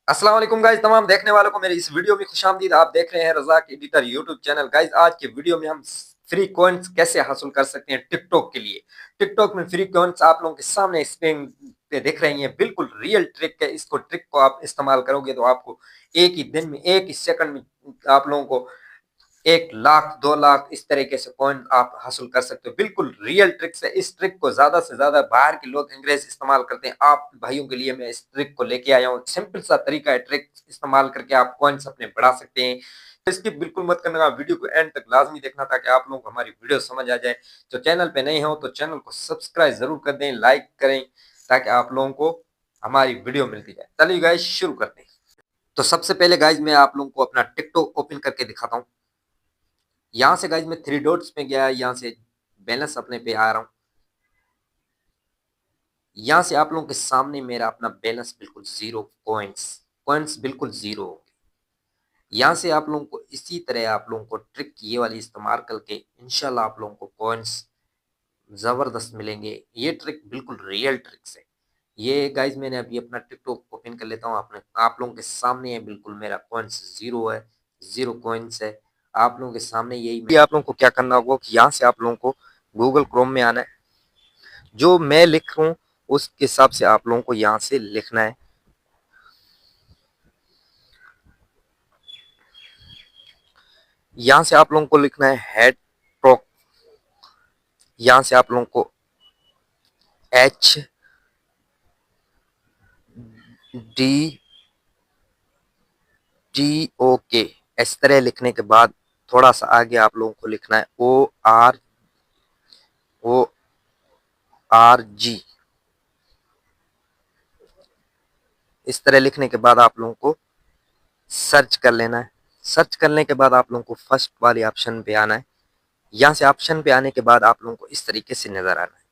अस्सलाम वालेकुम गाइस, तमाम देखने वालों को मेरी इस वीडियो में खुशामदीद। आप देख रहे हैं Razzaq editor YouTube channel. Guys, आज के वीडियो में हम फ्री कॉइन्स कैसे हासिल कर सकते हैं टिकटॉक के लिए। टिकटॉक में फ्री कॉइन्स आप लोगों के सामने स्क्रीन पे दिख रही हैं। बिल्कुल रियल ट्रिक है। इसको ट्रिक को आप इस्तेमाल करोगे तो आपको एक ही दिन में, एक ही सेकंड में आप लोगों को 1 लाख 2 लाख इस तरीके से कॉइन आप हासिल कर सकते हो। बिल्कुल रियल ट्रिक्स है। इस ट्रिक को ज्यादा से ज्यादा बाहर के लोग अंग्रेज इस्तेमाल करते हैं। आप भाइयों के लिए मैं इस ट्रिक को लेके आया हूँ। सिंपल सा तरीका है, ट्रिक इस्तेमाल करके आप कॉइन्स अपने बढ़ा सकते हैं। स्किप बिल्कुल मत करना, वीडियो को एंड तक लाजमी देखना ताकि आप लोगों को हमारी वीडियो समझ आ जाए। जो चैनल पे नए हो तो चैनल को सब्सक्राइब जरूर कर दें, लाइक करें ताकि आप लोगों को हमारी वीडियो मिलती जाए। चलिए गाइस, शुरू करते हैं। तो सबसे पहले गाइस मैं आप लोगों को अपना टिकटॉक ओपन करके दिखाता हूँ। यहाँ से गाइज मैं 3 डॉट्स में गया, यहाँ से बैलेंस अपने पे आ रहा हूँ। यहाँ से आप लोगों के सामने मेरा अपना बैलेंस बिल्कुल जीरो, कॉइन्स कॉइन्स बिल्कुल जीरो हो गए। यहाँ से आप लोगों को इसी तरह आप लोगों को ट्रिक ये वाली इस्तेमाल करके इंशाल्लाह आप लोगों को कॉइन्स जबरदस्त मिलेंगे। ये ट्रिक बिल्कुल रियल ट्रिक्स है। ये गाइज मैंने अभी अपना टिकटॉक ओपन कर लेता हूँ। आपने आप लोगों के सामने है, बिल्कुल मेरा कॉइन्स जीरो है, जीरो कॉइन्स है। आप लोगों के सामने यही आप लोगों को क्या करना होगा कि यहाँ से आप लोगों को गूगल क्रोम में आना है। जो मैं लिख रहा हूँ उसके हिसाब से आप लोगों को यहाँ से लिखना है। यहाँ से आप लोगों को लिखना है हेड प्रो। यहाँ से आप लोगों को HDTOK इस तरह लिखने के बाद थोड़ा सा आगे आप लोगों को लिखना है ORG। इस तरह लिखने के बाद आप लोगों को सर्च कर लेना है। सर्च करने के बाद आप लोगों को फर्स्ट वाले ऑप्शन पे आना है। यहाँ से ऑप्शन पे आने के बाद आप लोगों को इस तरीके से नजर आना है।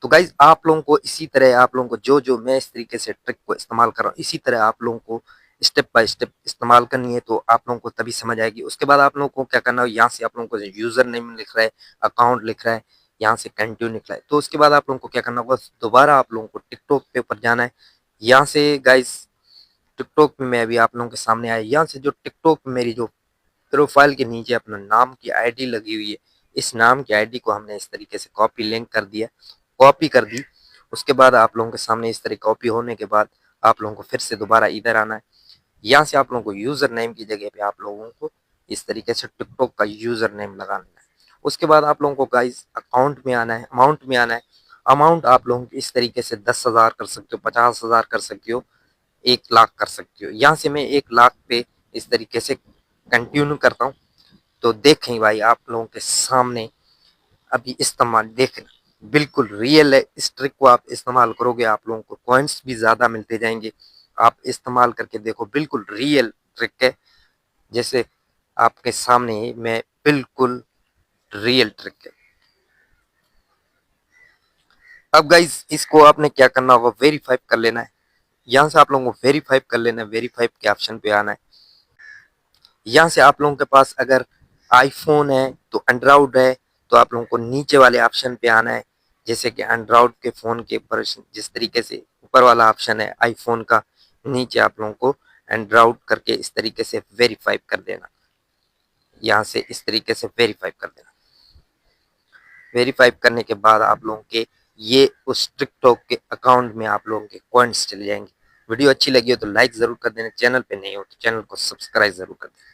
तो गाइज आप लोगों को इसी तरह आप लोगों को जो जो मैं इस तरीके से ट्रिक को इस्तेमाल कर रहा हूँ इसी तरह आप लोगों को स्टेप बाय स्टेप इस्तेमाल करनी है, तो आप लोगों को तभी समझ आएगी। उसके बाद आप लोगों को क्या करना है, यहाँ से आप लोगों को यूजर नेम लिख रहा है, अकाउंट लिख रहा है, यहाँ से कंटिन्यू लिख रहा है। तो उसके बाद आप लोगों को क्या करना होगा, दोबारा आप लोगों को टिकटॉक पे ऊपर जाना है। यहाँ से गाइज टिकटॉक में मैं अभी आप लोगों के सामने आया। यहाँ से जो टिकटॉक में मेरी जो प्रोफाइल के नीचे अपना नाम की आईडी लगी हुई है, इस नाम की आईडी को हमने इस तरीके से कॉपी लिंक कर दिया, कॉपी कर दी। उसके बाद आप लोगों के सामने इस तरह कॉपी होने के बाद आप लोगों को फिर से दोबारा इधर आना है। यहाँ से आप लोगों को यूजर नेम की जगह पे आप लोगों को इस तरीके से टिकटॉक का यूजर नेम लगाना है। उसके बाद आप लोगों को गाइस अकाउंट में आना है, अमाउंट में आना है। अमाउंट आप लोगों को इस तरीके से 10,000 कर सकते हो, 50,000 कर सकते हो, 1 लाख कर सकते हो। यहाँ से मैं 1 लाख पे इस तरीके से कंटिन्यू करता हूँ। तो देखें भाई आप लोगों के सामने अभी इस्तेमाल देखना बिल्कुल रियल है। इस ट्रिक को आप इस्तेमाल करोगे आप लोगों को कॉइन्स भी ज्यादा मिलते जाएंगे। आप इस्तेमाल करके देखो, बिल्कुल रियल ट्रिक है। जैसे आपके सामने मैं बिल्कुल रियल ट्रिक है। अब गाइज इसको आपने क्या करना होगा, वेरीफाई कर लेना है। यहाँ से आप लोगों को वेरीफाई कर लेना है, वेरीफाई के ऑप्शन पे आना है। यहाँ से आप लोगों के पास अगर आईफोन है तो एंड्रॉइड है तो आप लोगों को नीचे वाले ऑप्शन पे आना है। जैसे कि एंड्रॉइड के फोन के ऊपर जिस तरीके से ऊपर वाला ऑप्शन है आईफोन का, नीचे आप लोगों को एंड्रॉइड करके इस तरीके से वेरीफाई कर देना। यहाँ से इस तरीके से वेरीफाई कर देना। वेरीफाई करने के बाद आप लोगों के ये उस टिकटॉक के अकाउंट में आप लोगों के कॉइन्स चले जाएंगे। वीडियो अच्छी लगी हो तो लाइक जरूर कर देना, चैनल पे नहीं हो तो चैनल को सब्सक्राइब जरूर कर देना।